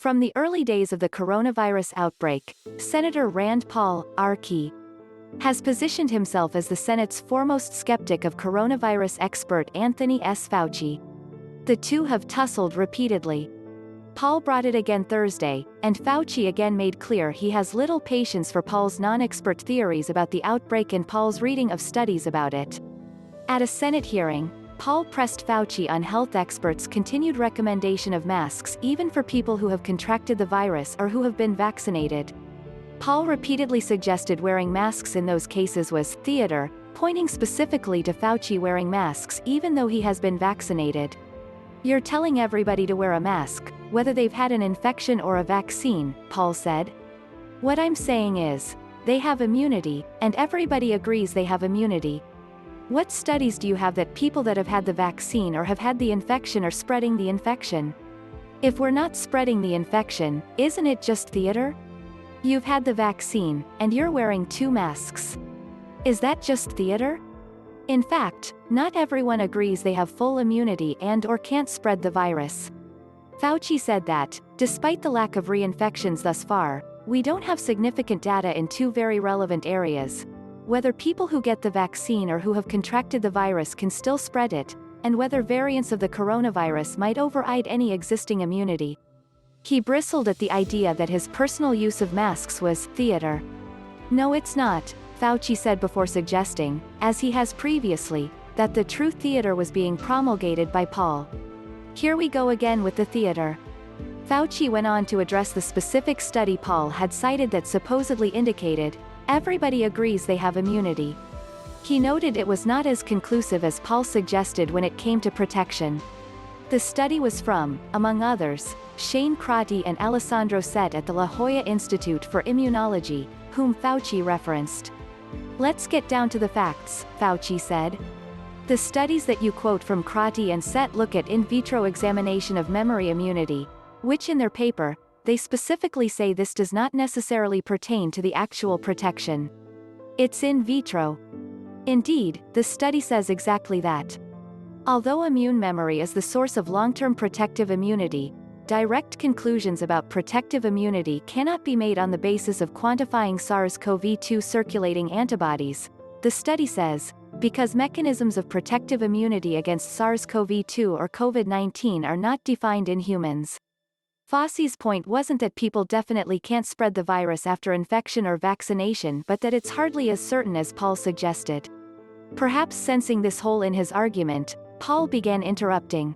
From the early days of the coronavirus outbreak, Senator Rand Paul, RK, has positioned himself as the Senate's foremost skeptic of coronavirus expert Anthony S. Fauci. The two have tussled repeatedly. Paul brought it again Thursday, and Fauci again made clear he has little patience for Paul's non-expert theories about the outbreak and Paul's reading of studies about it. At a Senate hearing, Paul pressed Fauci on health experts' continued recommendation of masks even for people who have contracted the virus or who have been vaccinated. Paul repeatedly suggested wearing masks in those cases was theater, pointing specifically to Fauci wearing masks even though he has been vaccinated. "You're telling everybody to wear a mask, whether they've had an infection or a vaccine," Paul said. "What I'm saying is, they have immunity, and everybody agrees they have immunity. What studies do you have that people that have had the vaccine or have had the infection are spreading the infection? If we're not spreading the infection, isn't it just theater? You've had the vaccine, and you're wearing 2 masks. Is that just theater? In fact, not everyone agrees they have full immunity and/or can't spread the virus." Fauci said that, despite the lack of reinfections thus far, we don't have significant data in 2 very relevant areas: whether people who get the vaccine or who have contracted the virus can still spread it, and whether variants of the coronavirus might override any existing immunity. He bristled at the idea that his personal use of masks was theater. "No, it's not," Fauci said before suggesting, as he has previously, that the true theater was being promulgated by Paul. "Here we go again with the theater." Fauci went on to address the specific study Paul had cited that supposedly indicated, "Everybody agrees they have immunity." He noted it was not as conclusive as Paul suggested when it came to protection. The study was from, among others, Crotty and Alessandro Sette at the Jolla Institute for Immunology, whom Fauci referenced. "Let's get down to the facts," Fauci said. "The studies that you quote from Crotty and Sette look at in vitro examination of memory immunity, which in their paper, they specifically say this does not necessarily pertain to the actual protection. It's in vitro." Indeed, the study says exactly that. Although immune memory is the source of long-term protective immunity, direct conclusions about protective immunity cannot be made on the basis of quantifying SARS-CoV-2 circulating antibodies, the study says, because mechanisms of protective immunity against SARS-CoV-2 or COVID-19 are not defined in humans. Fauci's point wasn't that people definitely can't spread the virus after infection or vaccination but that it's hardly as certain as Paul suggested. Perhaps sensing this hole in his argument, Paul began interrupting.